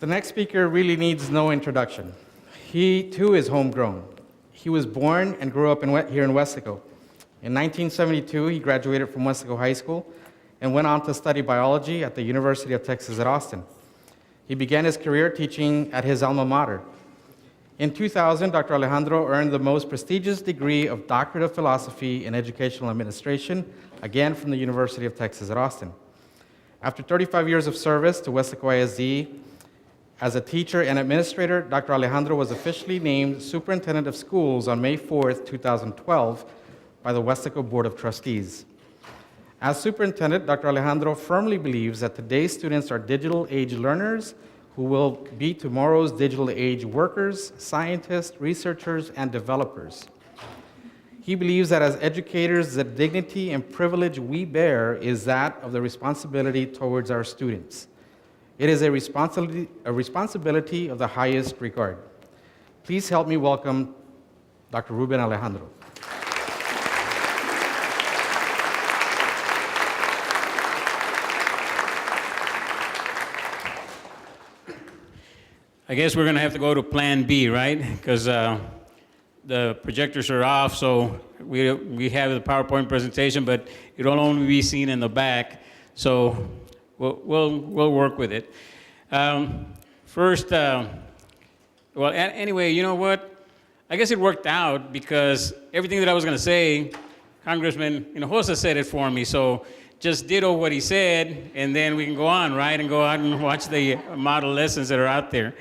The next speaker really needs no introduction. He, too, is homegrown. He was born and grew up here in Wesco. In 1972, he graduated from Wesco High School and went on to study biology at the University of Texas at Austin. He began his career teaching at his alma mater. In 2000, Dr. Alejandro earned the most prestigious degree of Doctorate of Philosophy in Educational Administration, again from the University of Texas at Austin. After 35 years of service to WISD-KWES as a teacher and administrator, Dr. Alejandro was officially named Superintendent of Schools on May 4th, 2012 by the Wesco Board of Trustees. As superintendent, Dr. Alejandro firmly believes that today's students are digital age learners who will be tomorrow's digital age workers, scientists, researchers, and developers. He believes that as educators, the dignity and privilege we bear is that of the responsibility towards our students. It is a responsibility of the highest regard. Please help me welcome Dr. Ruben Alejandro. I guess we're going to have to go to Plan B, right? Because the projectors are off, so we have the PowerPoint presentation, but it'll only be seen in the back. So we'll work with it. First, well, anyway, you know what? I guess it worked out because everything that I was going to say, Congressman Hinojosa said it for me. So just ditto what he said, and then we can go on, right? And go out and watch the model lessons that are out there.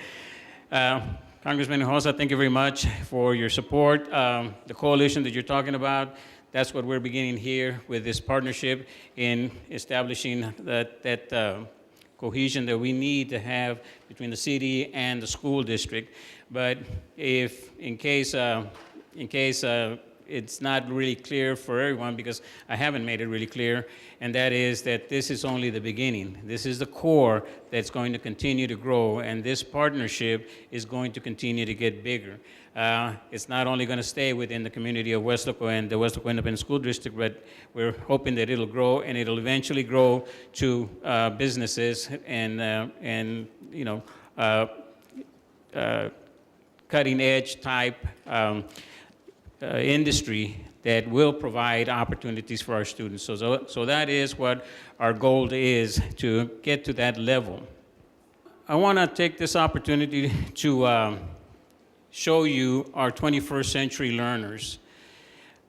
Congressman Hinojosa, thank you very much for your support. The coalition that you're talking about, that's what we're beginning here with this partnership in establishing that cohesion that we need to have between the city and the school district. But if, in case it's not really clear for everyone, because I haven't made it really clear, and that is that this is only the beginning. This is the core that's going to continue to grow, and this partnership is going to continue to get bigger. It's not only going to stay within the community of Wesco and the Wesco Independent School District, but we're hoping that it'll grow, and it'll eventually grow to businesses and cutting-edge type industry that will provide opportunities for our students. So that is what our goal is, to get to that level. I want to take this opportunity to show you our 21st century learners.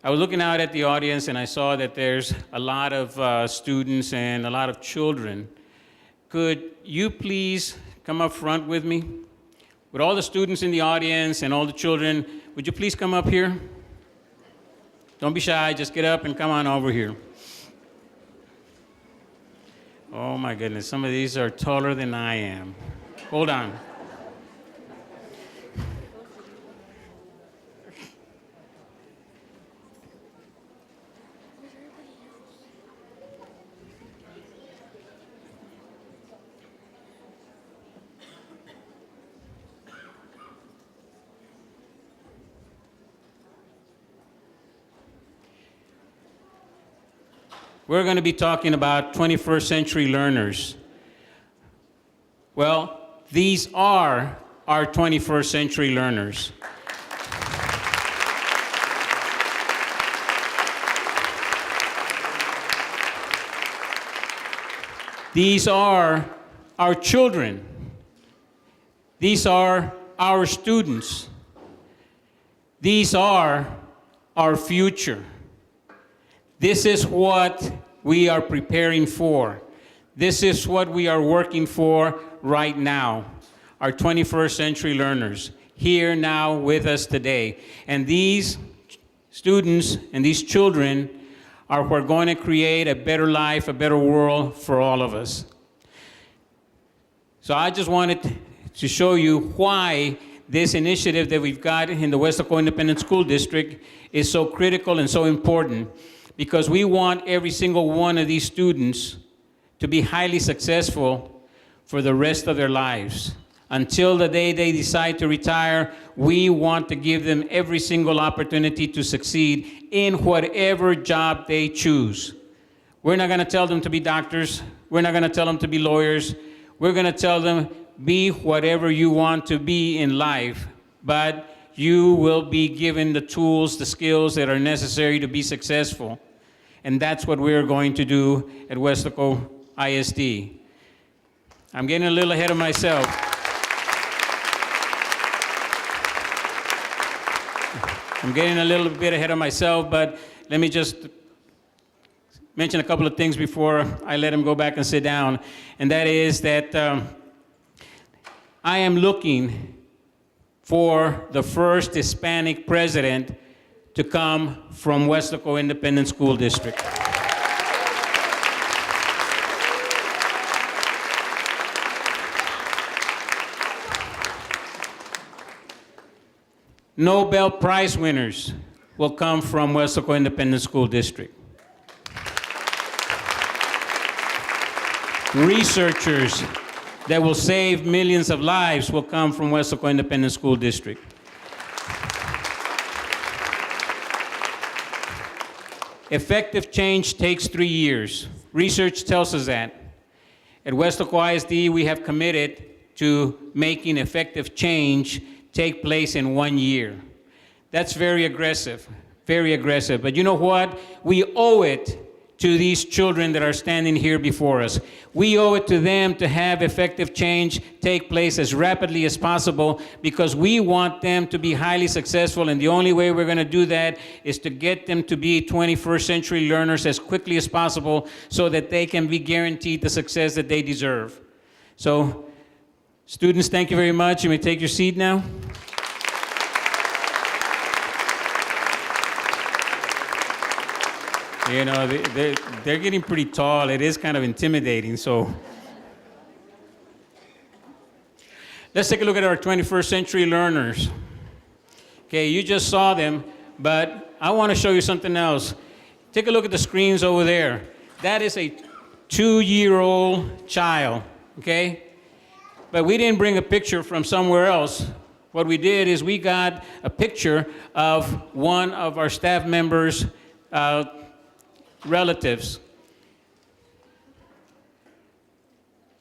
I was looking out at the audience and I saw that there's a lot of students and a lot of children. Could you please come up front with me? With all the students in the audience and all the children, would you please come up here? Don't be shy, just get up and come on over here. Oh my goodness, some of these are taller than I am. Hold on. We're going to be talking about 21st century learners. Well, these are our 21st century learners. These are our children. These are our students. These are our future. This is what we are preparing for. This is what we are working for right now. Our 21st century learners, here now with us today. And these students and these children are who are going to create a better life, a better world for all of us. So I just wanted to show you why this initiative that we've got in the Wesco Independent School District is so critical and so important. Because we want every single one of these students to be highly successful for the rest of their lives. Until the day they decide to retire, we want to give them every single opportunity to succeed in whatever job they choose. We're not going to tell them to be doctors. We're not going to tell them to be lawyers. We're going to tell them be whatever you want to be in life, but you will be given the tools, the skills that are necessary to be successful. And that's what we're going to do at Weslaco ISD. I'm getting a little ahead of myself. I'm getting a little bit ahead of myself, but let me just mention a couple of things before I let him go back and sit down. And that is that I am looking for the first Hispanic president to come from Weslaco Independent School District. Nobel Prize winners will come from Weslaco Independent School District. Researchers that will save millions of lives will come from Weslaco Independent School District. Effective change takes 3 years. Research tells us that. At Weslaco ISD, we have committed to making effective change take place in 1 year. That's very aggressive, very aggressive. But you know what? We owe it to these children that are standing here before us. We owe it to them to have effective change take place as rapidly as possible because we want them to be highly successful, and the only way we're going to do that is to get them to be 21st century learners as quickly as possible so that they can be guaranteed the success that they deserve. So, students, thank you very much. You may take your seat now. You know, they're getting pretty tall. It is kind of intimidating, so. Let's take a look at our 21st century learners. Okay, you just saw them, but I want to show you something else. Take a look at the screens over there. That is a 2-year-old child, okay? But we didn't bring a picture from somewhere else. What we did is we got a picture of one of our staff members' relatives.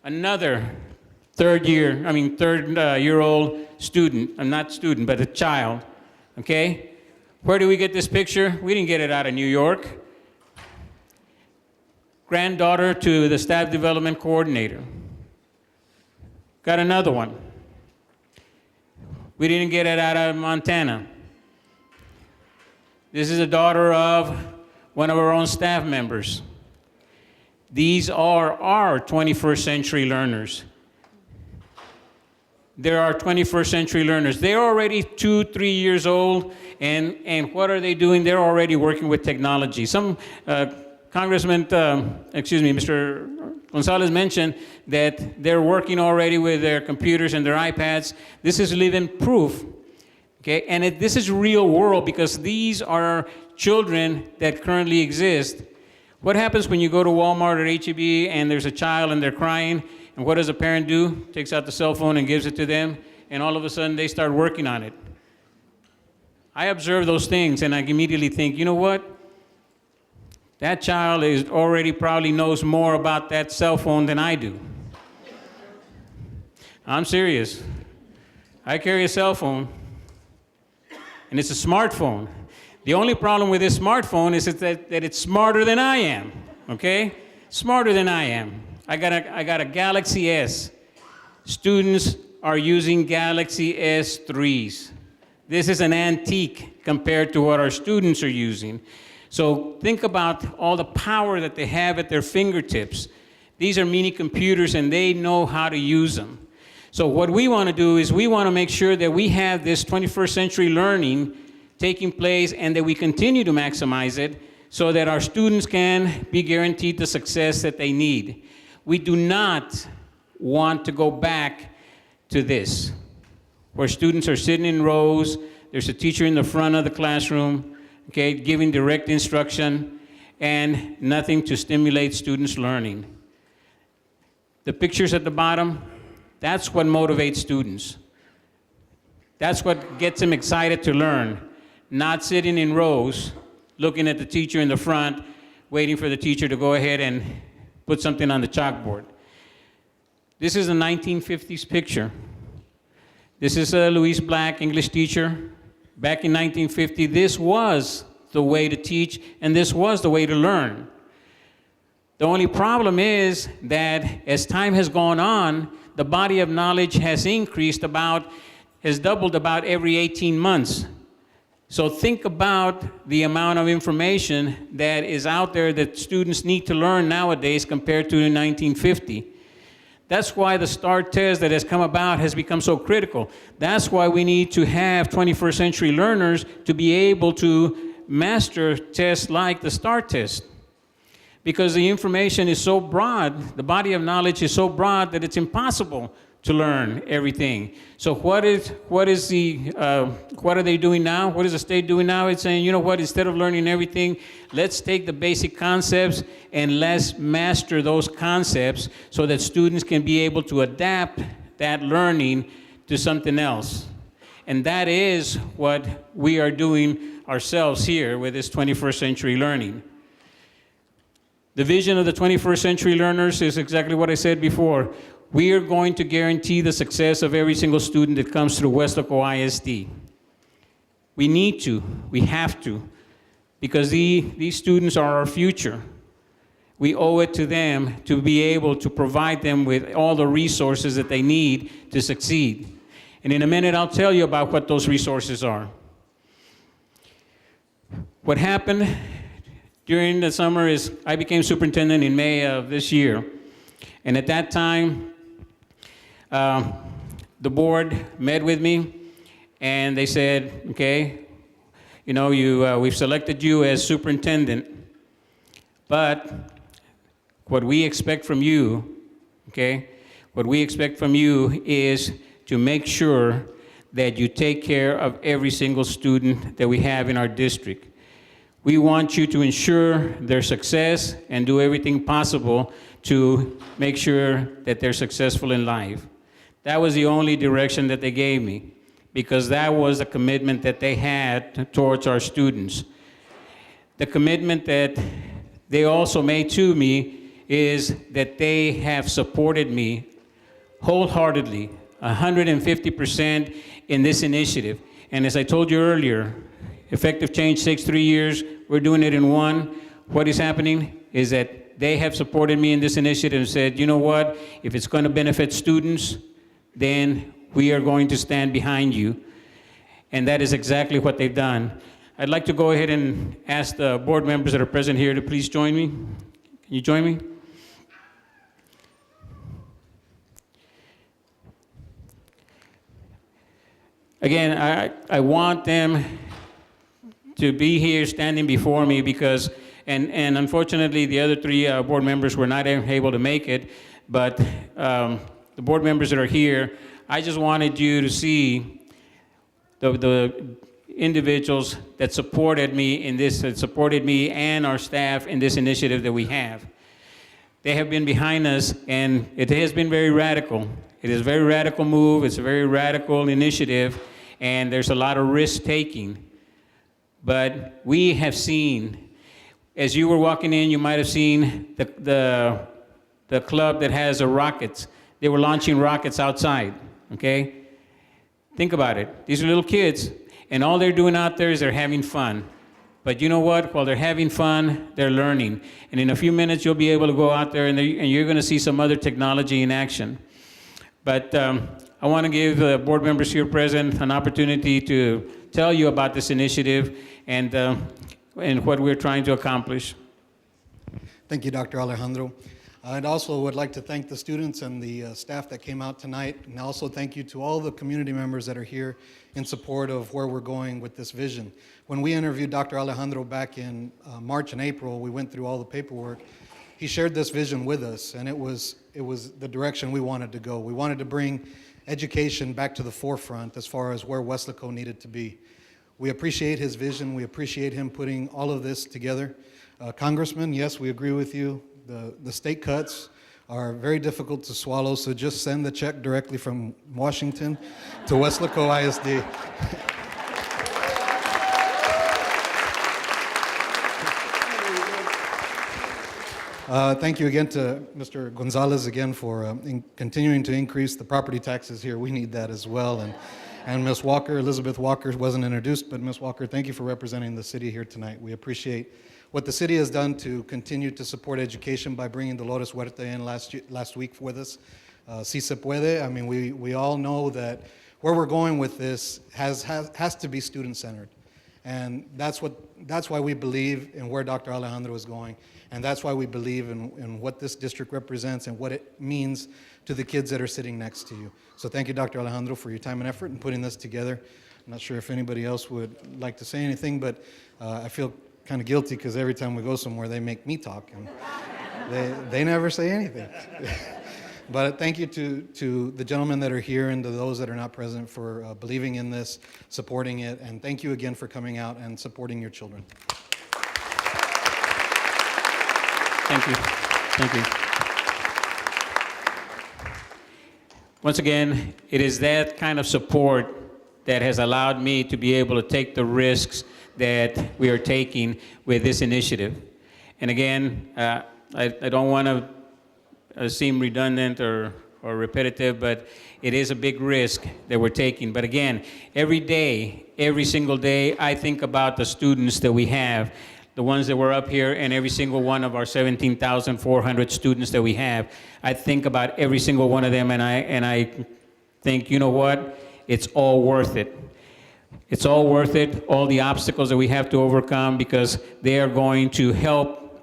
Another third-year-old student, not student, but a child, okay? Where do we get this picture? We didn't get it out of New York. Granddaughter to the staff development coordinator. Got another one. We didn't get it out of Montana. This is a daughter of one of our own staff members. These are our 21st century learners. They're our 21st century learners. They're already 2-3 years old, and what are they doing? They're already working with technology. Some Mr. Gonzalez mentioned that they're working already with their computers and their iPads. This is living proof, okay? And this is real world because these are children that currently exist. What happens when you go to Walmart or H-E-B and there's a child and they're crying, and what does a parent do? Takes out the cell phone and gives it to them, and all of a sudden they start working on it. I observe those things and I immediately think, you know what? That child is already probably knows more about that cell phone than I do. I'm serious. I carry a cell phone, and it's a smartphone. The only problem with this smartphone is that it's smarter than I am, okay? Smarter than I am. I got a Galaxy S. Students are using Galaxy S3s. This is an antique compared to what our students are using. So think about all the power that they have at their fingertips. These are mini computers and they know how to use them. So what we want to do is we want to make sure that we have this 21st century learning taking place and that we continue to maximize it so that our students can be guaranteed the success that they need. We do not want to go back to this, where students are sitting in rows, there's a teacher in the front of the classroom, okay, giving direct instruction, and nothing to stimulate students' learning. The pictures at the bottom, that's what motivates students. That's what gets them excited to learn, not sitting in rows, looking at the teacher in the front, waiting for the teacher to go ahead and put something on the chalkboard. This is a 1950s picture. This is a Louise Black, English teacher. Back in 1950, this was the way to teach, and this was the way to learn. The only problem is that as time has gone on, the body of knowledge has doubled about every 18 months. So think about the amount of information that is out there that students need to learn nowadays compared to 1950. That's why the STAR test that has come about has become so critical. That's why we need to have 21st century learners to be able to master tests like the STAR test. Because the information is so broad, the body of knowledge is so broad that it's impossible to learn everything. So what are they doing now? What is the state doing now? It's saying, you know what, instead of learning everything, let's take the basic concepts and let's master those concepts so that students can be able to adapt that learning to something else. And that is what we are doing ourselves here with this 21st century learning. The vision of the 21st century learners is exactly what I said before. We are going to guarantee the success of every single student that comes through Weslaco ISD. We need to, we have to, because these students are our future. We owe it to them to be able to provide them with all the resources that they need to succeed. And in a minute, I'll tell you about what those resources are. What happened during the summer is I became superintendent in May of this year. And at that time, the board met with me and they said, okay, you know, we've selected you as superintendent, but what we expect from you, okay, what we expect from you is to make sure that you take care of every single student that we have in our district. We want you to ensure their success and do everything possible to make sure that they're successful in life. That was the only direction that they gave me, because that was the commitment that they had towards our students. The commitment that they also made to me is that they have supported me wholeheartedly, 150% in this initiative. And as I told you earlier, effective change takes 3 years. We're doing it in 1. What is happening is that they have supported me in this initiative and said, you know what, if it's going to benefit students, then we are going to stand behind you. And that is exactly what they've done. I'd like to go ahead and ask the board members that are present here to please join me. Can you join me? Again, I want them to be here standing before me because, and unfortunately the other 3 board members were not able to make it, but the board members that are here, I just wanted you to see the individuals that supported me in this, that supported me and our staff in this initiative that we have. They have been behind us, and it has been very radical. It is a very radical move. It's a very radical initiative, and there's a lot of risk-taking. But we have seen, as you were walking in, you might have seen the club that has the rockets. They were launching rockets outside, okay? Think about it. These are little kids, and all they're doing out there is they're having fun. But you know what? While they're having fun, they're learning. And in a few minutes, you'll be able to go out there, and you're going to see some other technology in action. But I want to give the board members here present an opportunity to tell you about this initiative and what we're trying to accomplish. Thank you, Dr. Alejandro. I'd also would like to thank the students and the staff that came out tonight, and also thank you to all the community members that are here in support of where we're going with this vision. When we interviewed Dr. Alejandro back in March and April, we went through all the paperwork. He shared this vision with us, and it was the direction we wanted to go. We wanted to bring education back to the forefront as far as where Weslaco needed to be. We appreciate his vision. We appreciate him putting all of this together. Congressman, yes, we agree with you. The state cuts are very difficult to swallow, so just send the check directly from Washington to Weslaco ISD. Thank you again to Mr. Gonzalez again for continuing to increase the property taxes here. We need that as well. And Ms. Walker, Elizabeth Walker wasn't introduced, but Ms. Walker, thank you for representing the city here tonight. We appreciate what the city has done to continue to support education by bringing Dolores Huerta in last week with us. Si se puede. I mean, we all know that where we're going with this has to be student-centered. And that's why we believe in where Dr. Alejandro is going. And that's why we believe in what this district represents and what it means to the kids that are sitting next to you. So thank you, Dr. Alejandro, for your time and effort in putting this together. I'm not sure if anybody else would like to say anything, but I feel kind of guilty because every time we go somewhere, they make me talk, and they never say anything. But thank you to the gentlemen that are here and to those that are not present for believing in this, supporting it, and thank you again for coming out and supporting your children. Thank you. Thank you. Once again, it is that kind of support that has allowed me to be able to take the risks that we are taking with this initiative. And again, I don't want to seem redundant or repetitive, but it is a big risk that we're taking. But again, every day, every single day, I think about the students that we have, the ones that were up here, and every single one of our 17,400 students that we have. I think about every single one of them, and I think, you know what? It's all worth it. It's all worth it, all the obstacles that we have to overcome, because they are going to help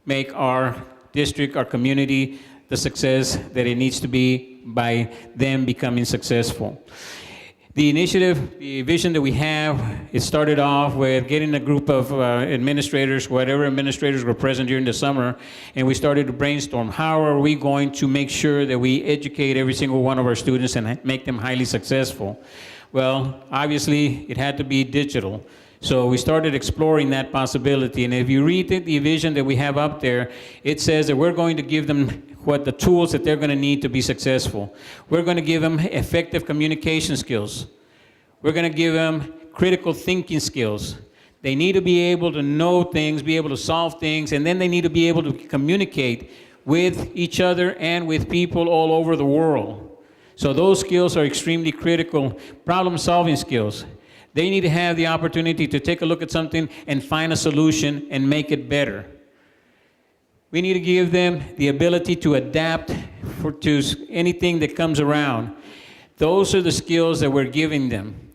make our district, our community, the success that it needs to be by them becoming successful. The initiative, the vision that we have, it started off with getting a group of administrators, whatever administrators were present during the summer, and we started to brainstorm, how are we going to make sure that we educate every single one of our students and make them highly successful? Well, obviously, it had to be digital. So we started exploring that possibility. And if you read the vision that we have up there, it says that we're going to give them the tools that they're going to need to be successful. We're going to give them effective communication skills. We're going to give them critical thinking skills. They need to be able to know things, be able to solve things, and then they need to be able to communicate with each other and with people all over the world. So those skills are extremely critical. Problem-solving skills. They need to have the opportunity to take a look at something and find a solution and make it better. We need to give them the ability to adapt to anything that comes around. Those are the skills that we're giving them.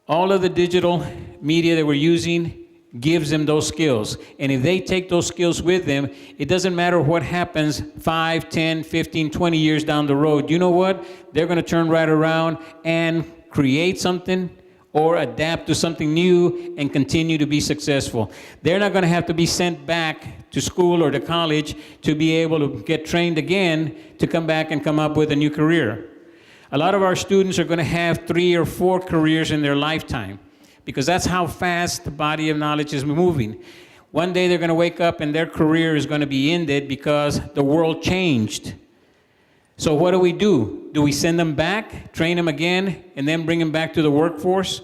All of the digital media that we're using gives them those skills. And if they take those skills with them, it doesn't matter what happens 5, 10, 15, 20 years down the road. You know what? They're going to turn right around and create something or adapt to something new and continue to be successful. They're not going to have to be sent back to school or to college to be able to get trained again to come back and come up with a new career. A lot of our students are going to have 3 or 4 careers in their lifetime, because that's how fast the body of knowledge is moving. One day they're going to wake up and their career is going to be ended because the world changed. So what do? Do we send them back, train them again, and then bring them back to the workforce?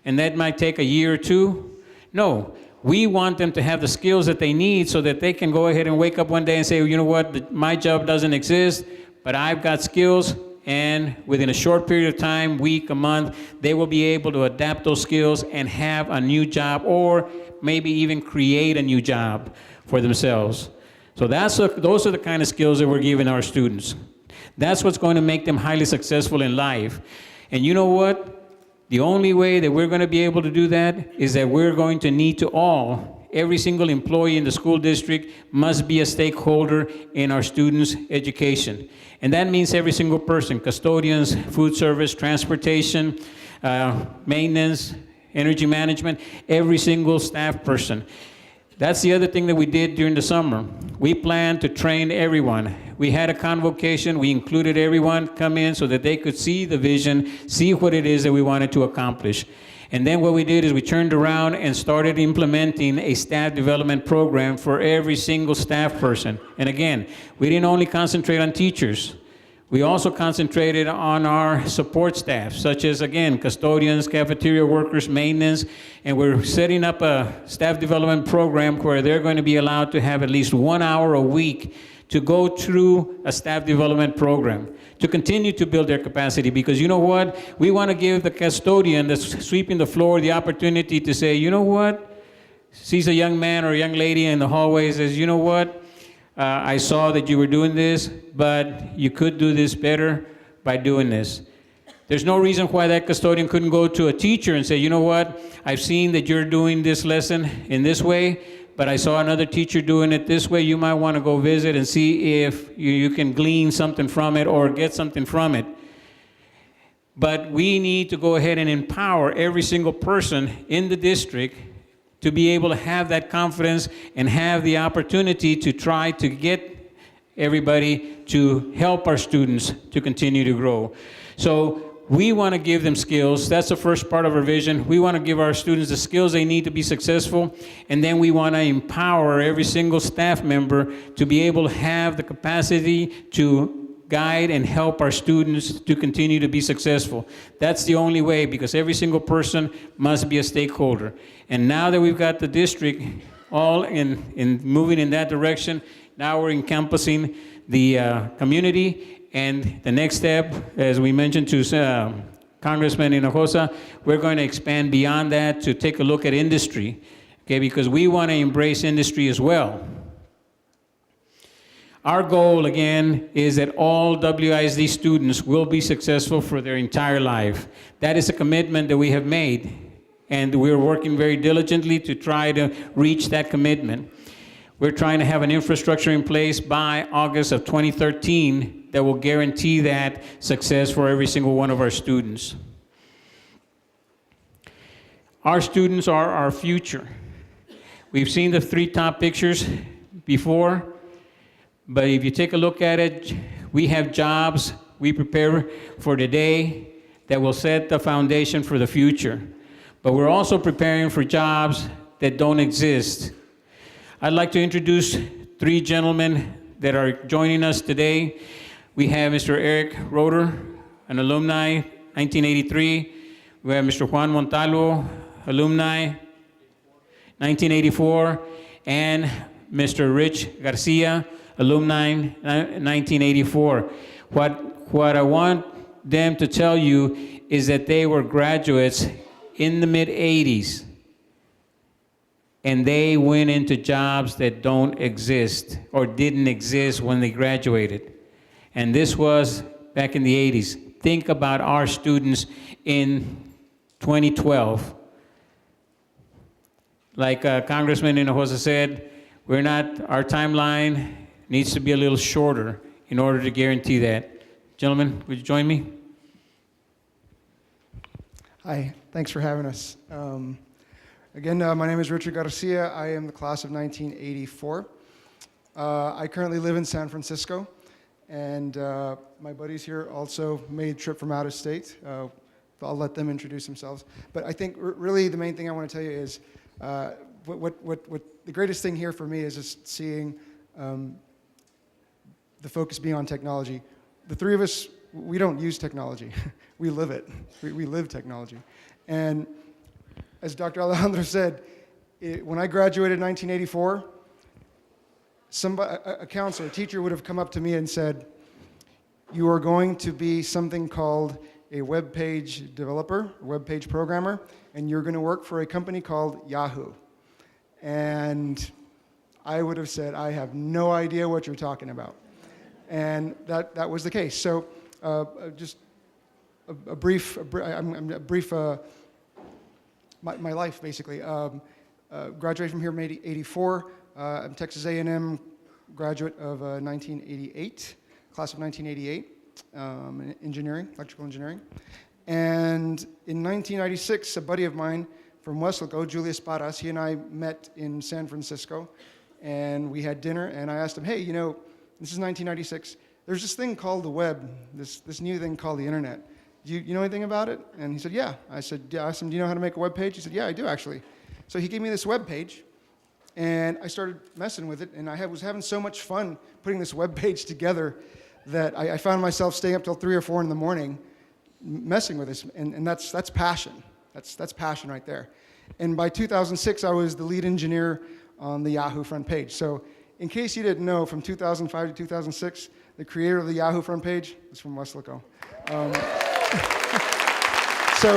And that might take a year or 2? No. We want them to have the skills that they need so that they can go ahead and wake up one day and say, you know what, my job doesn't exist, but I've got skills, and within a short period of time, week, a month, they will be able to adapt those skills and have a new job, or maybe even create a new job for themselves. So those are the kind of skills that we're giving our students. That's what's going to make them highly successful in life. And you know what? The only way that we're going to be able to do that is that we're going to need to every single employee in the school district must be a stakeholder in our students' education. And that means every single person: custodians, food service, transportation, maintenance, energy management, every single staff person. That's the other thing that we did during the summer. We planned to train everyone. We had a convocation. We included everyone come in so that they could see the vision, see what it is that we wanted to accomplish. And then what we did is we turned around and started implementing a staff development program for every single staff person. And again, we didn't only concentrate on teachers. We also concentrated on our support staff, such as, again, custodians, cafeteria workers, maintenance, and we're setting up a staff development program where they're going to be allowed to have at least 1 hour a week to go through a staff development program, to continue to build their capacity. Because you know what? We want to give the custodian that's sweeping the floor the opportunity to say, you know what? Sees a young man or a young lady in the hallway, says, you know what? I saw that you were doing this, but you could do this better by doing this. There's no reason why that custodian couldn't go to a teacher and say, you know what, I've seen that you're doing this lesson in this way, but I saw another teacher doing it this way. You might want to go visit and see if you can glean something from it or get something from it. But we need to go ahead and empower every single person in the district to be able to have that confidence and have the opportunity to try to get everybody to help our students to continue to grow. So we want to give them skills. That's the first part of our vision. We want to give our students the skills they need to be successful, and then we want to empower every single staff member to be able to have the capacity to guide and help our students to continue to be successful. That's the only way, because every single person must be a stakeholder. And now that we've got the district all in moving in that direction, now we're encompassing the community, and the next step, as we mentioned to Congressman Hinojosa, we're going to expand beyond that to take a look at industry, okay, because we want to embrace industry as well. Our goal, again, is that all WISD students will be successful for their entire life. That is a commitment that we have made, and we're working very diligently to try to reach that commitment. We're trying to have an infrastructure in place by August of 2013 that will guarantee that success for every single one of our students. Our students are our future. We've seen the 3 top pictures before. But if you take a look at it, we have jobs we prepare for today that will set the foundation for the future. But we're also preparing for jobs that don't exist. I'd like to introduce 3 gentlemen that are joining us today. We have Mr. Eric Roeder, an alumni, 1983. We have Mr. Juan Montalvo, alumni, 1984. And Mr. Rich Garcia, alumni, 1984. What I want them to tell you is that they were graduates in the mid-'80s, and they went into jobs that don't exist or didn't exist when they graduated. And this was back in the 80s. Think about our students in 2012. Like Congressman Hinojosa said, our timeline needs to be a little shorter in order to guarantee that. Gentlemen, would you join me? Hi, thanks for having us. Again, my name is Richard Garcia. I am the class of 1984. I currently live in San Francisco, and my buddies here also made a trip from out of state. I'll let them introduce themselves. But I think really the main thing I want to tell you is what the greatest thing here for me is just seeing the focus being on technology. The 3 of us, we don't use technology. We live it. We live technology. And as Dr. Alejandro said, when I graduated in 1984, a counselor, a teacher would have come up to me and said, you are going to be something called a web page developer, a web page programmer, and you're going to work for a company called Yahoo. And I would have said, I have no idea what you're talking about. And that was the case. So just a brief, my life basically. Graduated from here in 84. I'm Texas A&M graduate of 1988, class of 1988, engineering, electrical engineering. And in 1996, a buddy of mine from Westlake, Julius Paras, he and I met in San Francisco, and we had dinner, and I asked him, hey, you know, this is 1996. There's this thing called the web, this new thing called the internet. Do you know anything about it? And he said, yeah. I asked him, do you know how to make a web page? He said, yeah, I do actually. So he gave me this web page, and I started messing with it, and I was having so much fun putting this web page together that I found myself staying up till 3 or 4 in the morning messing with this, and that's passion. That's passion right there. And by 2006, I was the lead engineer on the Yahoo front page. So in case you didn't know, from 2005 to 2006, the creator of the Yahoo front page is from Weslaco. So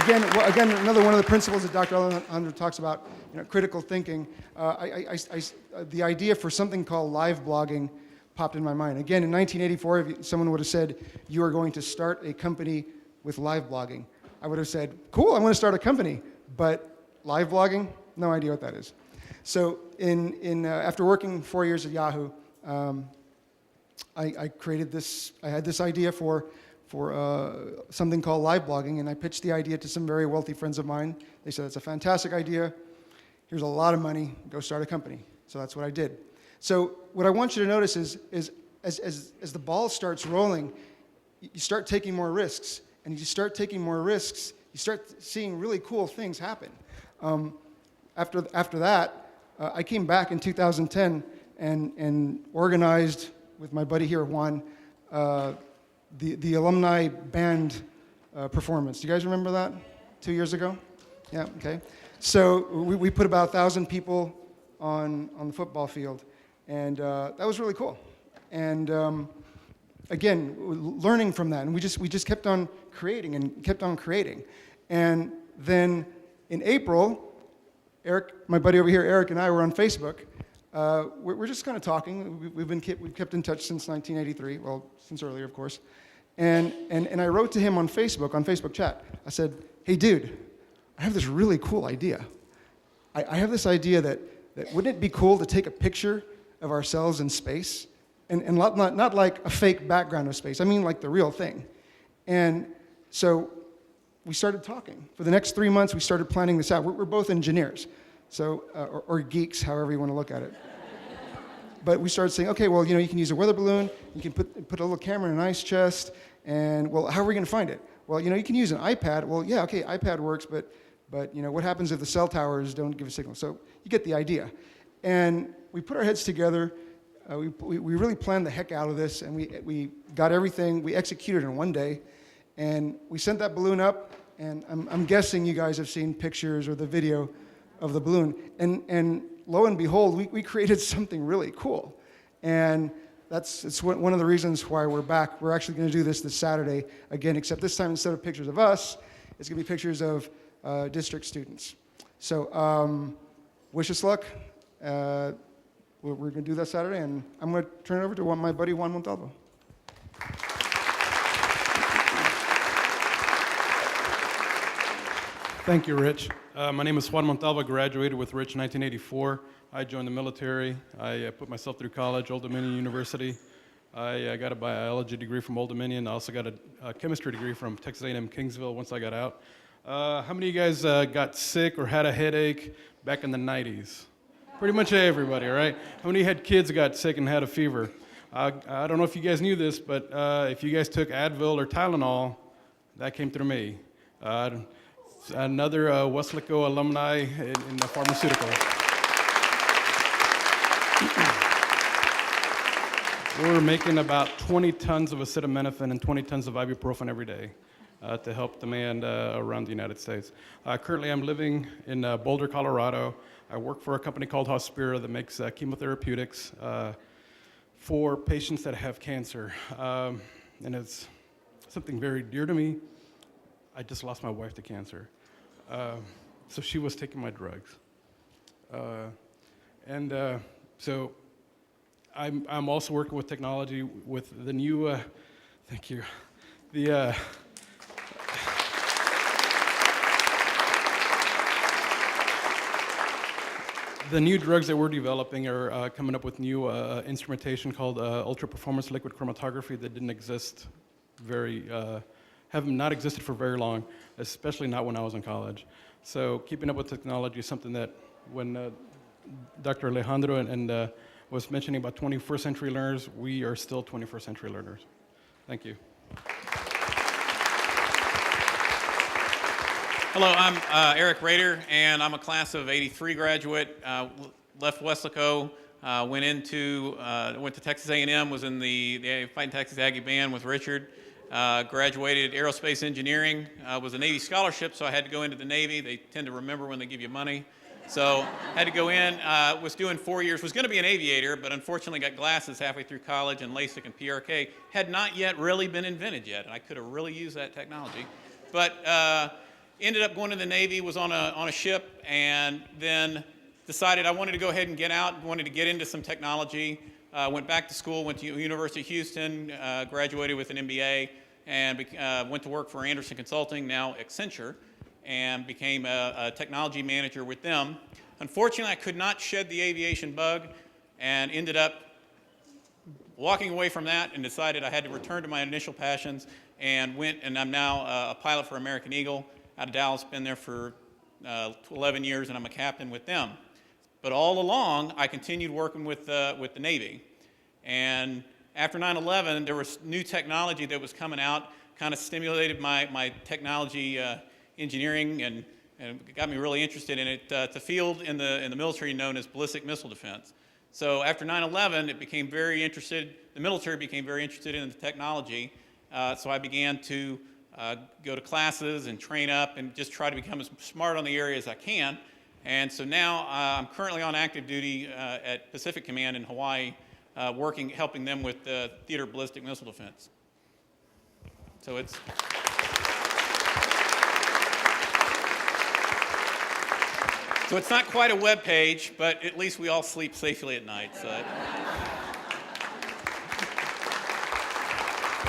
again, another one of the principles that Dr. Alvin talks about, critical thinking. The idea for something called live blogging popped in my mind. Again, in 1984, if someone would have said, you are going to start a company with live blogging, I would have said, cool, I'm going to start a company. But live blogging, no idea what that is. So after working 4 years at Yahoo, I created this. I had this idea for something called live blogging, and I pitched the idea to some very wealthy friends of mine. They said, it's a fantastic idea. Here's a lot of money. Go start a company. So that's what I did. So what I want you to notice is as the ball starts rolling, you start taking more risks. And you start taking more risks, you start seeing really cool things happen. After that, I came back in 2010 and organized with my buddy here, Juan, the alumni band performance. Do you guys remember that? 2 years ago? Yeah, okay. So we put about 1,000 people on the football field, and that was really cool. And again, learning from that, and we just kept on creating and kept on creating. And then in April, Eric, my buddy over here, Eric, and I were on Facebook. We're just kind of talking. We've kept in touch since 1983. Well, since earlier, of course. And I wrote to him on Facebook chat. I said, hey, dude, I have this really cool idea. I have this idea that wouldn't it be cool to take a picture of ourselves in space? And not like a fake background of space. I mean like the real thing. And so we started talking. For the next 3 months, we started planning this out. We're both engineers, so or geeks, however you want to look at it. But we started saying, okay, well, you can use a weather balloon. You can put a little camera in an ice chest. And, well, how are we going to find it? Well, you can use an iPad. Well, yeah, okay, iPad works, but what happens if the cell towers don't give a signal? So you get the idea. And we put our heads together. We really planned the heck out of this, and we got everything. We executed in one day, and we sent that balloon up. And I'm guessing you guys have seen pictures or the video of the balloon. And lo and behold, we created something really cool. And it's one of the reasons why we're back. We're actually going to do this Saturday again, except this time instead of pictures of us, it's going to be pictures of district students. So wish us luck. We're going to do that Saturday, and I'm going to turn it over to my buddy Juan Montalvo. Thank you, Rich. My name is Juan Montalvo. I graduated with Rich in 1984. I joined the military. I put myself through college, Old Dominion University. I got a biology degree from Old Dominion. I also got a chemistry degree from Texas A&M Kingsville once I got out. How many of you guys got sick or had a headache back in the 90s? Pretty much everybody, right? How many had kids that got sick and had a fever? I don't know if you guys knew this, but if you guys took Advil or Tylenol, that came through me. Another Weslaco alumni in the pharmaceutical. We're making about 20 tons of acetaminophen and 20 tons of ibuprofen every day to help demand around the United States. Currently, I'm living in Boulder, Colorado. I work for a company called Hospira that makes chemotherapeutics for patients that have cancer. And it's something very dear to me. I just lost my wife to cancer. So she was taking my drugs. So I'm also working with technology with the new, thank you, the new drugs that we're developing are coming up with new instrumentation called ultra performance liquid chromatography that didn't exist have not existed for very long, especially not when I was in college. So keeping up with technology is something that when Dr. Alejandro and was mentioning about 21st century learners, we are still 21st century learners. Thank you. Hello, I'm Eric Rader, and I'm a class of '83 graduate. Left Weslaco went to Texas A&M, was in the Fighting Texas Aggie Band with Richard. Graduated aerospace engineering, was a Navy scholarship, so I had to go into the Navy. They tend to remember when they give you money. So had to go in, was doing 4 years, was going to be an aviator, but unfortunately got glasses halfway through college, and LASIK and PRK had not yet really been invented yet, and I could have really used that technology. But ended up going to the Navy, was on a ship, and then decided I wanted to go ahead and get out, wanted to get into some technology. Went back to school, went to University of Houston, graduated with an MBA, and went to work for Anderson Consulting, now Accenture, and became a technology manager with them. Unfortunately, I could not shed the aviation bug and ended up walking away from that and decided I had to return to my initial passions and went, and I'm now a pilot for American Eagle out of Dallas, been there for 11 years, and I'm a captain with them. But all along, I continued working with the Navy. And after 9/11, there was new technology that was coming out, kind of stimulated my technology engineering and got me really interested in it. It's a field in the military known as ballistic missile defense. So after 9/11, the military became very interested in the technology. So I began to go to classes and train up and just try to become as smart on the area as I can. And so now I'm currently on active duty at Pacific Command in Hawaii, helping them with theater ballistic missile defense. So it's... So it's not quite a web page, but at least we all sleep safely at night. So.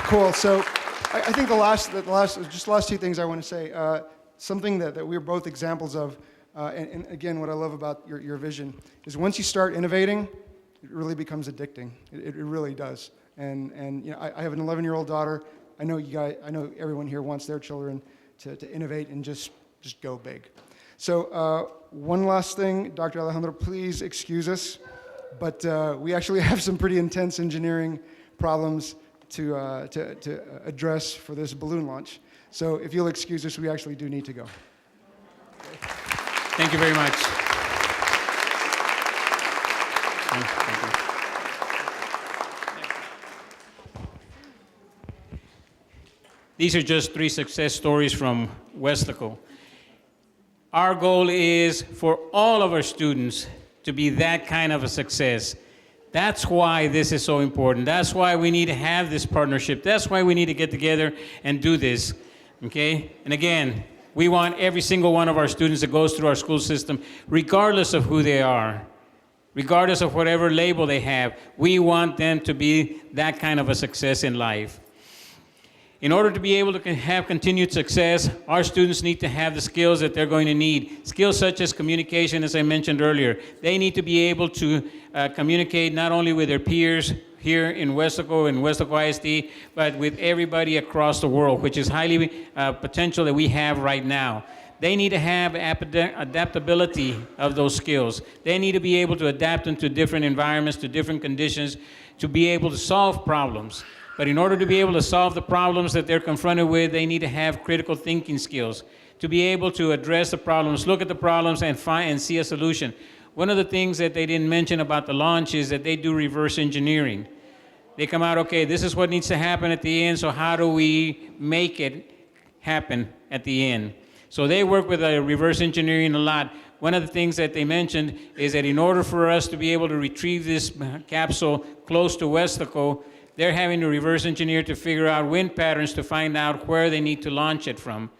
Cool. So I think the last two things I want to say, something that we're both examples of, and again, what I love about your vision is once you start innovating, it really becomes addicting. It really does. And you know, I have an 11-year-old daughter. I know everyone here wants their children to innovate and just go big. So one last thing, Dr. Alejandro, please excuse us, but we actually have some pretty intense engineering problems to address for this balloon launch. So if you'll excuse us, we actually do need to go. Thank you very much. Thank you. These are just 3 success stories from Westlaco. Our goal is for all of our students to be that kind of a success. That's why this is so important. That's why we need to have this partnership. That's why we need to get together and do this, okay? And again, we want every single one of our students that goes through our school system, regardless of who they are, regardless of whatever label they have, we want them to be that kind of a success in life. In order to be able to have continued success, our students need to have the skills that they're going to need. Skills such as communication, as I mentioned earlier. They need to be able to communicate not only with their peers here in Westlaco and Westlaco ISD, but with everybody across the world, which is highly potential that we have right now. They need to have adaptability of those skills. They need to be able to adapt into different environments, to different conditions, to be able to solve problems. But in order to be able to solve the problems that they're confronted with, they need to have critical thinking skills, to be able to address the problems, look at the problems, and see a solution. One of the things that they didn't mention about the launch is that they do reverse engineering. They come out, okay, this is what needs to happen at the end, so how do we make it happen at the end? So they work with reverse engineering a lot. One of the things that they mentioned is that in order for us to be able to retrieve this capsule close to Westlaco, they're having to reverse engineer to figure out wind patterns to find out where they need to launch it from.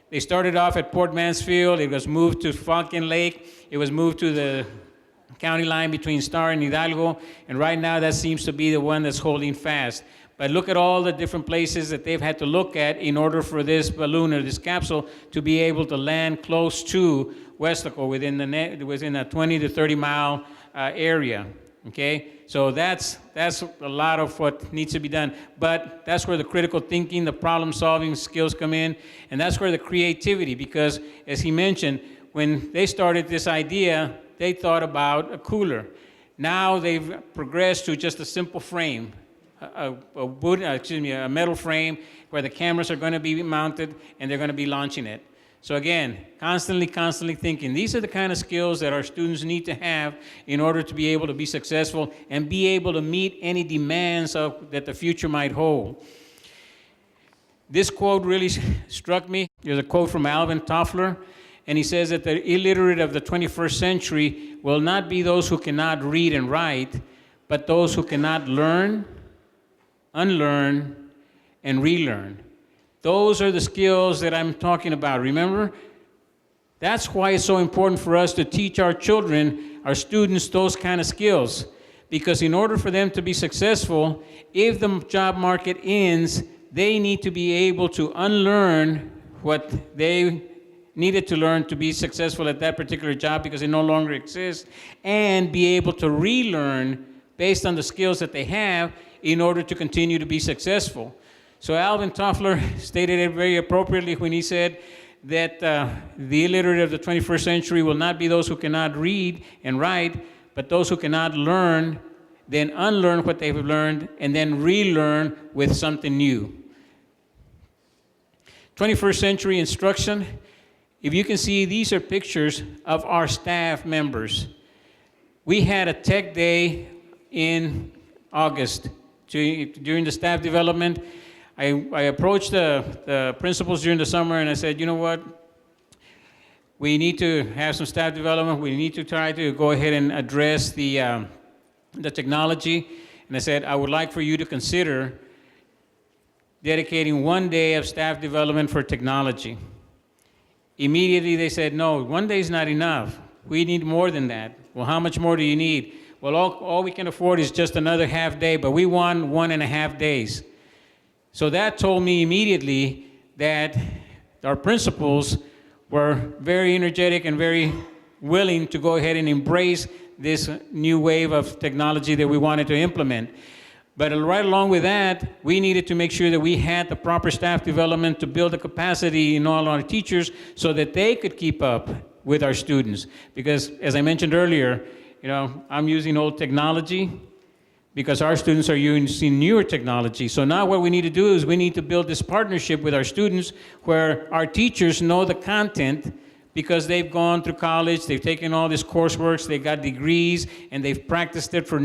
They started off at Port Mansfield. It was moved to Falcon Lake. It was moved to the county line between Star and Hidalgo. And right now, that seems to be the one that's holding fast. But look at all the different places that they've had to look at in order for this balloon or this capsule to be able to land close to Westlaco within a 20 to 30 mile area. Okay, so that's a lot of what needs to be done. But that's where the critical thinking, the problem-solving skills come in, and that's where the creativity, because as he mentioned, when they started this idea, they thought about a cooler. Now they've progressed to just a simple frame, a metal frame where the cameras are going to be mounted and they're going to be launching it. So again, constantly thinking. These are the kind of skills that our students need to have in order to be able to be successful and be able to meet any demands that the future might hold. This quote really struck me. There's a quote from Alvin Toffler, and he says that the illiterate of the 21st century will not be those who cannot read and write, but those who cannot learn, unlearn, and relearn. Those are the skills that I'm talking about. Remember? That's why it's so important for us to teach our children, our students, those kind of skills. Because in order for them to be successful, if the job market ends, they need to be able to unlearn what they needed to learn to be successful at that particular job because it no longer exists, and be able to relearn based on the skills that they have in order to continue to be successful. So Alvin Toffler stated it very appropriately when he said that the illiterate of the 21st century will not be those who cannot read and write, but those who cannot learn, then unlearn what they've learned, and then relearn with something new. 21st century instruction. If you can see, these are pictures of our staff members. We had a tech day in August during the staff development. I approached the principals during the summer and I said, you know what? We need to have some staff development. We need to try to go ahead and address the technology. And I said, I would like for you to consider dedicating one day of staff development for technology. Immediately they said, no, one day is not enough. We need more than that. Well, how much more do you need? Well, all we can afford is just another half day, but we want 1.5 days. So that told me immediately that our principals were very energetic and very willing to go ahead and embrace this new wave of technology that we wanted to implement. But right along with that, we needed to make sure that we had the proper staff development to build the capacity in all our teachers so that they could keep up with our students. Because as I mentioned earlier, I'm using old technology because our students are using newer technology. So now what we need to do is we need to build this partnership with our students where our teachers know the content because they've gone through college, they've taken all this coursework, they got degrees, and they've practiced it for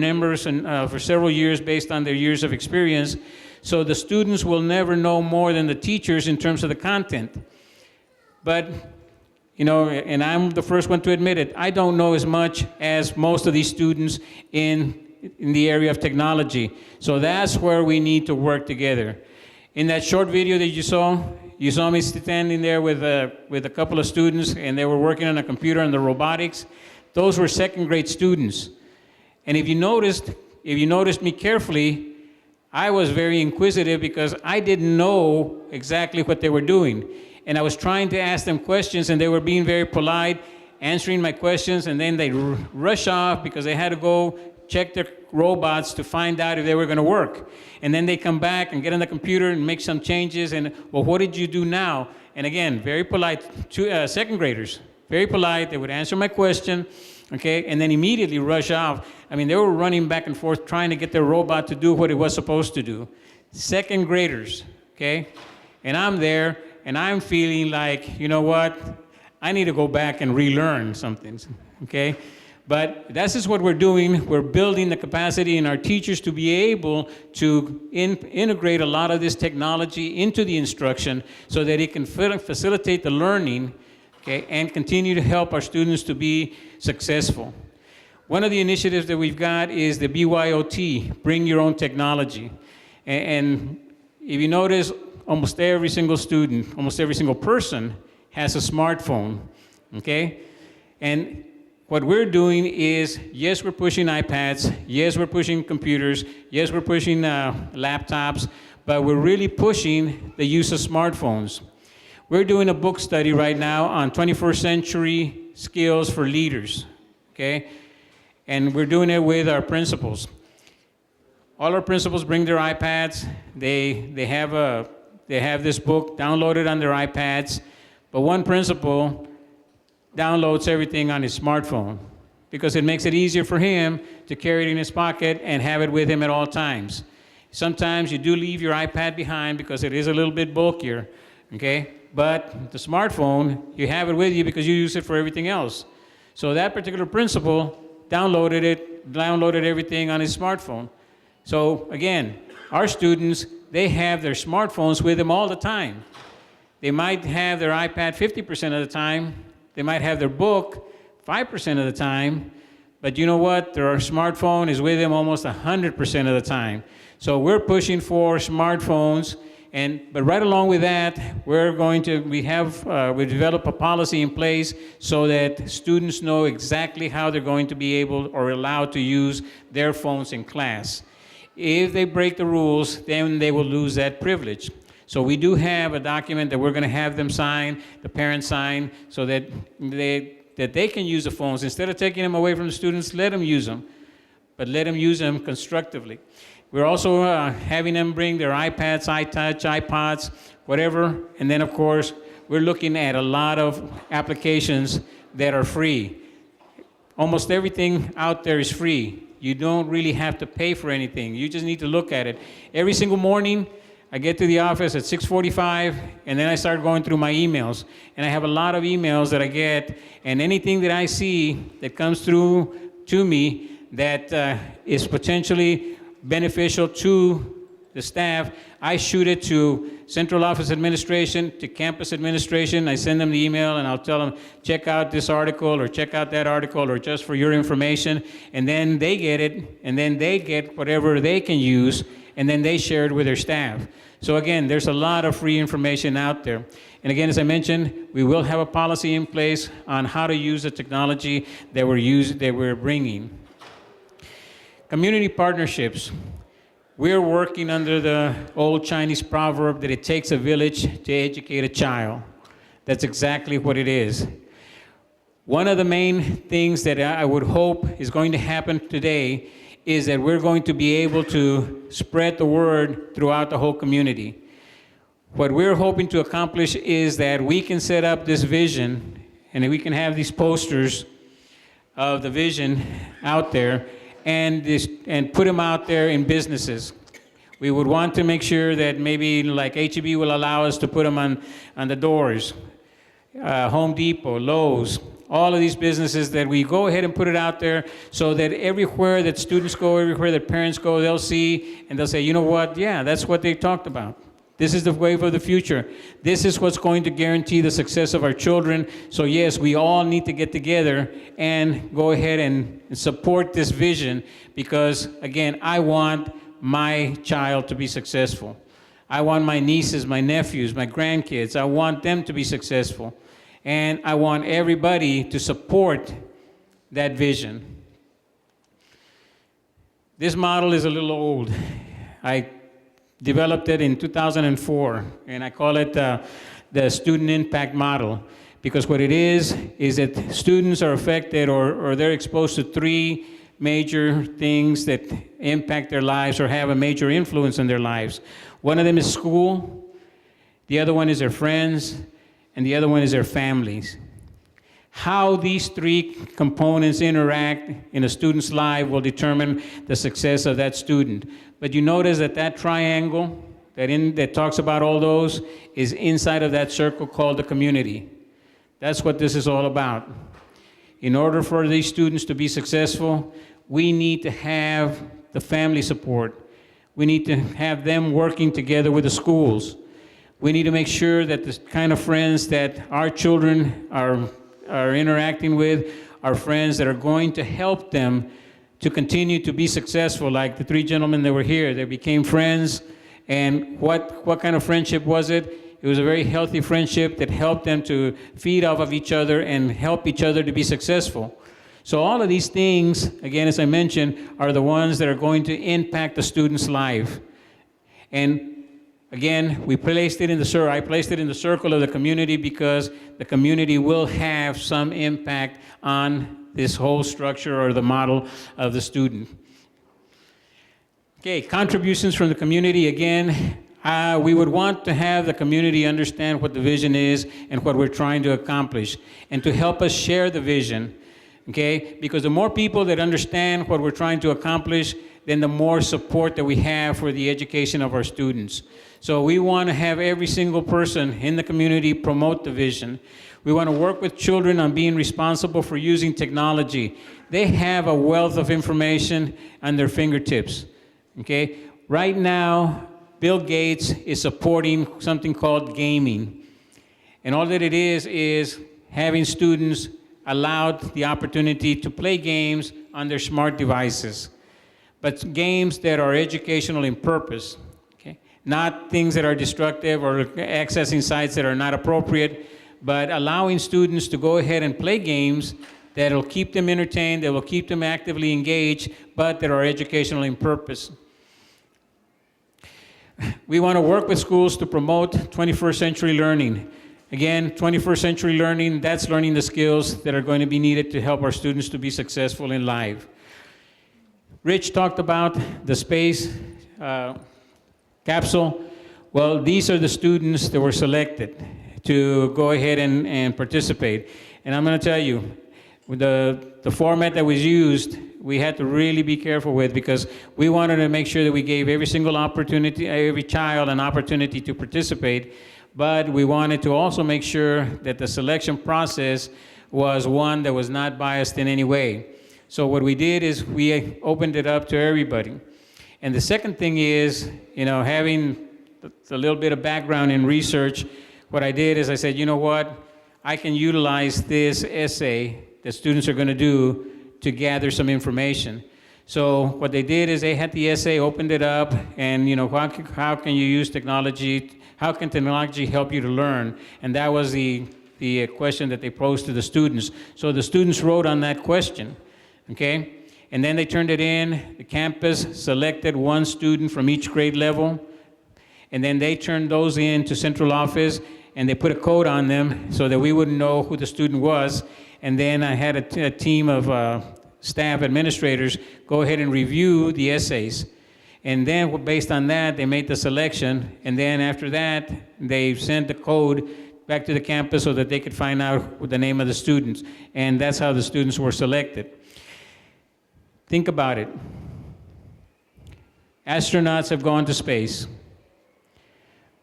for several years based on their years of experience. So the students will never know more than the teachers in terms of the content. But, and I'm the first one to admit it, I don't know as much as most of these students in the area of technology. So that's where we need to work together. In that short video that you saw me standing there with a couple of students, and they were working on a computer and the robotics. Those were second grade students. And if you noticed me carefully, I was very inquisitive because I didn't know exactly what they were doing. And I was trying to ask them questions, and they were being very polite, answering my questions, and then they rush off because they had to go check their robots to find out if they were going to work. And then they come back and get on the computer and make some changes and, well, what did you do now? And again, very polite, second graders, very polite. They would answer my question, okay, and then immediately rush off. I mean, they were running back and forth trying to get their robot to do what it was supposed to do. Second graders, okay? And I'm there, and I'm feeling like, you know what? I need to go back and relearn something, okay? But this is what we're doing. We're building the capacity in our teachers to be able to integrate a lot of this technology into the instruction so that it can facilitate the learning, okay, and continue to help our students to be successful. One of the initiatives that we've got is the BYOT, Bring Your Own Technology. And if you notice, almost every single student, almost every single person has a smartphone, okay? And what we're doing is, yes, we're pushing iPads, yes, we're pushing computers, yes, we're pushing laptops, but we're really pushing the use of smartphones. We're doing a book study right now on 21st century skills for leaders, okay? And we're doing it with our principals. All our principals bring their iPads. They have this book downloaded on their iPads, but one principal downloads everything on his smartphone because it makes it easier for him to carry it in his pocket and have it with him at all times. Sometimes you do leave your iPad behind because it is a little bit bulkier, okay? but the smartphone, you have it with you because you use it for everything else. So that particular principal downloaded everything on his smartphone. So again, our students, they have their smartphones with them all the time. They might have their iPad 50% of the time. They might have their book 5% of the time. But you know what? Their smartphone is with them almost 100% of the time. So we're pushing for smartphones. But right along with that, we develop a policy in place so that students know exactly how they're going to be able or allowed to use their phones in class. If they break the rules, then they will lose that privilege. So we do have a document that we're going to have them sign, the parents sign, so that they can use the phones. Instead of taking them away from the students, let them use them, but let them use them constructively. We're also having them bring their iPads, iTouch, iPods, whatever. And then, of course, we're looking at a lot of applications that are free. Almost everything out there is free. You don't really have to pay for anything. You just need to look at it. Every single morning, I get to the office at 6:45, and then I start going through my emails. And I have a lot of emails that I get, and anything that I see that comes through to me that is potentially beneficial to the staff, I shoot it to central office administration, to campus administration. I send them the email and I'll tell them, check out this article or check out that article or just for your information. And then they get it, and then they get whatever they can use, and then they share it with their staff. So again, there's a lot of free information out there. And again, as I mentioned, we will have a policy in place on how to use the technology that we're bringing. Community partnerships. We're working under the old Chinese proverb that it takes a village to educate a child. That's exactly what it is. One of the main things that I would hope is going to happen today is that we're going to be able to spread the word throughout the whole community. What we're hoping to accomplish is that we can set up this vision and we can have these posters of the vision out there and put them out there in businesses. We would want to make sure that maybe like H-E-B will allow us to put them on the doors, Home Depot, Lowe's, all of these businesses, that we go ahead and put it out there so that everywhere that students go, everywhere that parents go, they'll see and they'll say, you know what, yeah, that's what they talked about. This is the wave of the future. This is what's going to guarantee the success of our children. So yes, we all need to get together and go ahead and support this vision because, again, I want my child to be successful. I want my nieces, my nephews, my grandkids, I want them to be successful. And I want everybody to support that vision. This model is a little old. I developed it in 2004, and I call it the student impact model, because what it is that students are affected or they're exposed to three major things that impact their lives or have a major influence in their lives. One of them is school, the other one is their friends, and the other one is their families. How these three components interact in a student's life will determine the success of that student. But you notice that triangle that talks about all those is inside of that circle called the community. That's what this is all about. In order for these students to be successful, we need to have the family support. We need to have them working together with the schools. We need to make sure that the kind of friends that our children are interacting with are friends that are going to help them to continue to be successful, like the three gentlemen that were here. They became friends, and what kind of friendship was it? It was a very healthy friendship that helped them to feed off of each other and help each other to be successful. So all of these things, again, as I mentioned, are the ones that are going to impact the student's life. And again, I placed it in the circle of the community because the community will have some impact on this whole structure or the model of the student. Okay, contributions from the community. Again, we would want to have the community understand what the vision is and what we're trying to accomplish, and to help us share the vision, okay? Because the more people that understand what we're trying to accomplish, then the more support that we have for the education of our students. So we want to have every single person in the community promote the vision. We want to work with children on being responsible for using technology. They have a wealth of information on their fingertips, okay? Right now, Bill Gates is supporting something called gaming. And all that it is having students allowed the opportunity to play games on their smart devices, but games that are educational in purpose, okay? Not things that are destructive or accessing sites that are not appropriate, but allowing students to go ahead and play games that will keep them entertained, that will keep them actively engaged, but that are educational in purpose. We want to work with schools to promote 21st century learning. Again, 21st century learning, that's learning the skills that are going to be needed to help our students to be successful in life. Rich talked about the space capsule. Well, these are the students that were selected to go ahead and participate. And I'm going to tell you, with the format that was used, we had to really be careful with, because we wanted to make sure that we gave every single opportunity, every child an opportunity to participate, but we wanted to also make sure that the selection process was one that was not biased in any way. So what we did is we opened it up to everybody. And the second thing is, having a little bit of background in research, what I did is I said, you know what, I can utilize this essay that students are going to do to gather some information. So what they did is they had the essay, opened it up, and how can you use technology? How can technology help you to learn? And that was the question that they posed to the students. So the students wrote on that question, okay? And then they turned it in. The campus selected one student from each grade level, and then they turned those in to central office, and they put a code on them so that we wouldn't know who the student was. And then I had a team of staff administrators go ahead and review the essays. And then based on that, they made the selection. And then after that, they sent the code back to the campus so that they could find out the name of the students. And that's how the students were selected. Think about it. Astronauts have gone to space.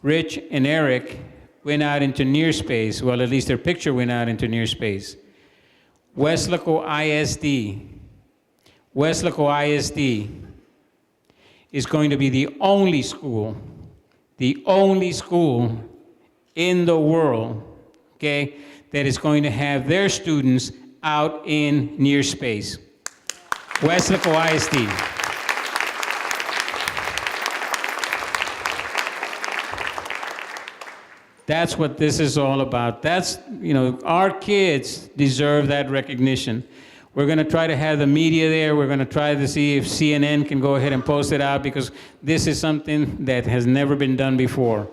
Rich and Eric went out into near space. Well, at least their picture went out into near space. Weslaco ISD is going to be the only school in the world, okay, that is going to have their students out in near space. Weslaco ISD. That's what this is all about. That's, our kids deserve that recognition. We're going to try to have the media there. We're going to try to see if CNN can go ahead and post it out, because this is something that has never been done before.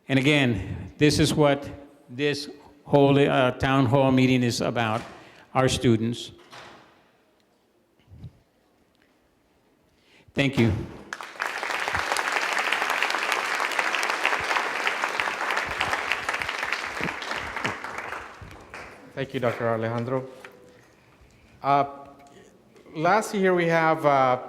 And again, this is what this whole town hall meeting is about, our students. Thank you. Thank you, Dr. Alejandro. Lastly, here we have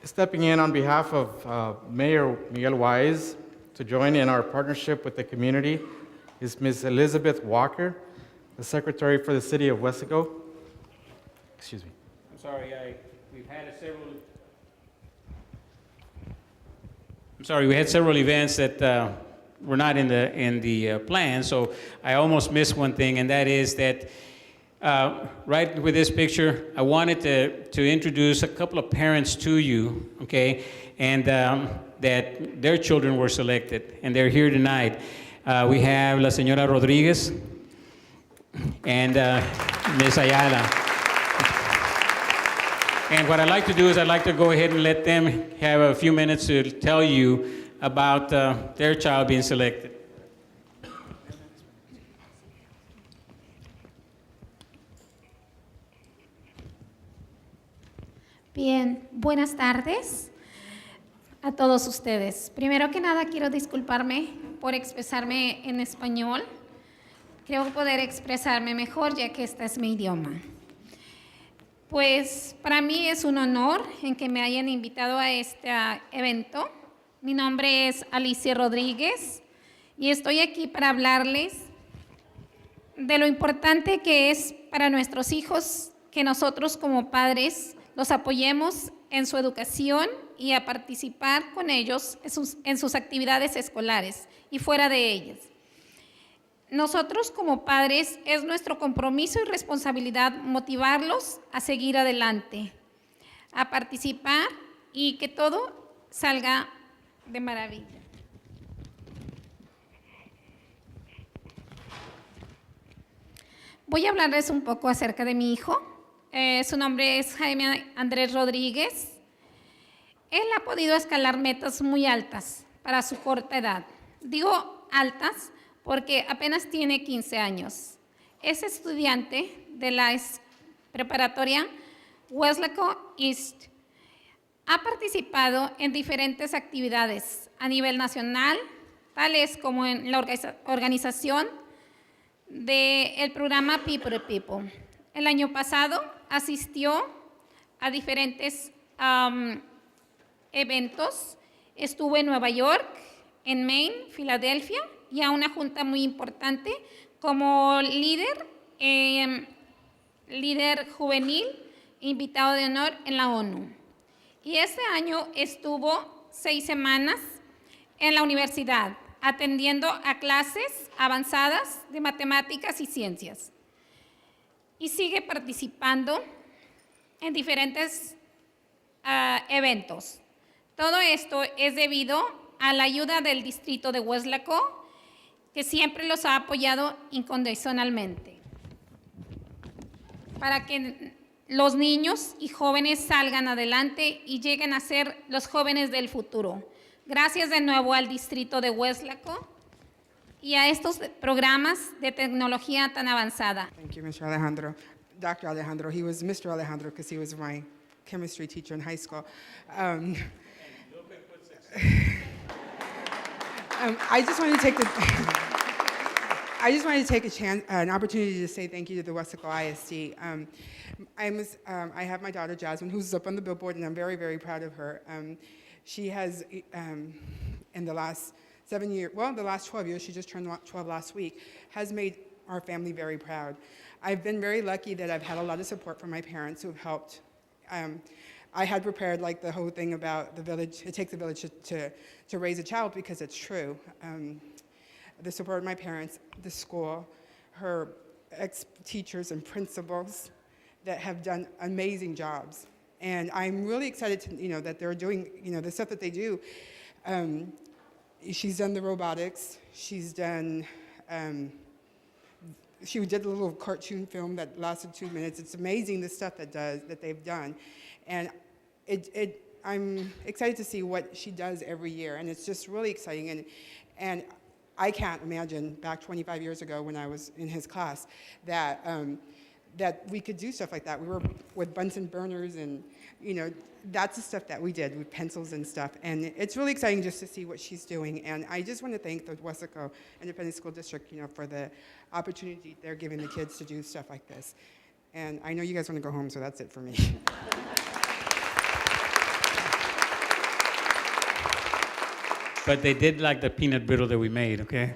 stepping in on behalf of Mayor Miguel Weiss to join in our partnership with the community is Ms. Elizabeth Walker, the Secretary for the City of Wesco. Excuse me. I'm sorry, we had several events that were not in the plan, so I almost missed one thing, and that is that right with this picture, I wanted to introduce a couple of parents to you, okay, and that their children were selected, and they're here tonight. We have La Señora Rodriguez and Ms. Ayala. And what I'd like to do is I'd like to go ahead and let them have a few minutes to tell you about their child being selected. Bien, buenas tardes a todos ustedes. Primero que nada quiero disculparme por expresarme en español. Creo poder expresarme mejor ya que este es mi idioma. Pues para mí es un honor en que me hayan invitado a este evento. Mi nombre es Alicia Rodríguez y estoy aquí para hablarles de lo importante que es para nuestros hijos que nosotros como padres los apoyemos en su educación y a participar con ellos en sus actividades escolares y fuera de ellas. Nosotros como padres es nuestro compromiso y responsabilidad motivarlos a seguir adelante, a participar y que todo salga de maravilla. Voy a hablarles un poco acerca de mi hijo. Su nombre es Jaime Andrés Rodríguez. Él ha podido escalar metas muy altas para su corta edad. Digo altas porque apenas tiene 15 años. Es estudiante de la preparatoria WISD-KWES. Ha participado en diferentes actividades a nivel nacional, tales como en la organización del programa People to People. El año pasado asistió a diferentes eventos. Estuvo en Nueva York, en Maine, Filadelfia, y a una junta muy importante como líder juvenil, invitado de honor en la ONU. Y este año estuvo 6 semanas en la universidad, atendiendo a clases avanzadas de matemáticas y ciencias. Y sigue participando en diferentes eventos. Todo esto es debido a la ayuda del distrito de WISD-KWES, que siempre los ha apoyado incondicionalmente, para que los niños y jóvenes salgan adelante y lleguen a ser los jóvenes del futuro. Gracias de nuevo al distrito de WISD-KWES y a estos programas de tecnología tan avanzada. Thank you, Mr. Alejandro. Dr. Alejandro, he was Mr. Alejandro because he was my chemistry teacher in high school. I just wanted to take an opportunity to say thank you to the WESCO ISD. I have my daughter Jasmine, who's up on the billboard, and I'm very, very proud of her. She has, in the last 7 years, well, the last 12 years, she just turned 12 last week, has made our family very proud. I've been very lucky that I've had a lot of support from my parents who have helped. I had prepared like the whole thing about the village. It takes a village to raise a child, because it's true. The support of my parents, the school, her ex-teachers and principals that have done amazing jobs. And I'm really excited to, that they're doing, the stuff that they do. She's done the robotics. She's done, she did a little cartoon film that lasted 2 minutes. It's amazing the stuff that they've done. And I'm excited to see what she does every year, and it's just really exciting. And I can't imagine back 25 years ago when I was in his class that we could do stuff like that. We were with Bunsen burners, and that's the stuff that we did with pencils and stuff. And it's really exciting just to see what she's doing. And I just want to thank the WESCO Independent School District, for the opportunity they're giving the kids to do stuff like this. And I know you guys want to go home, so that's it for me. But they did like the peanut brittle that we made, okay?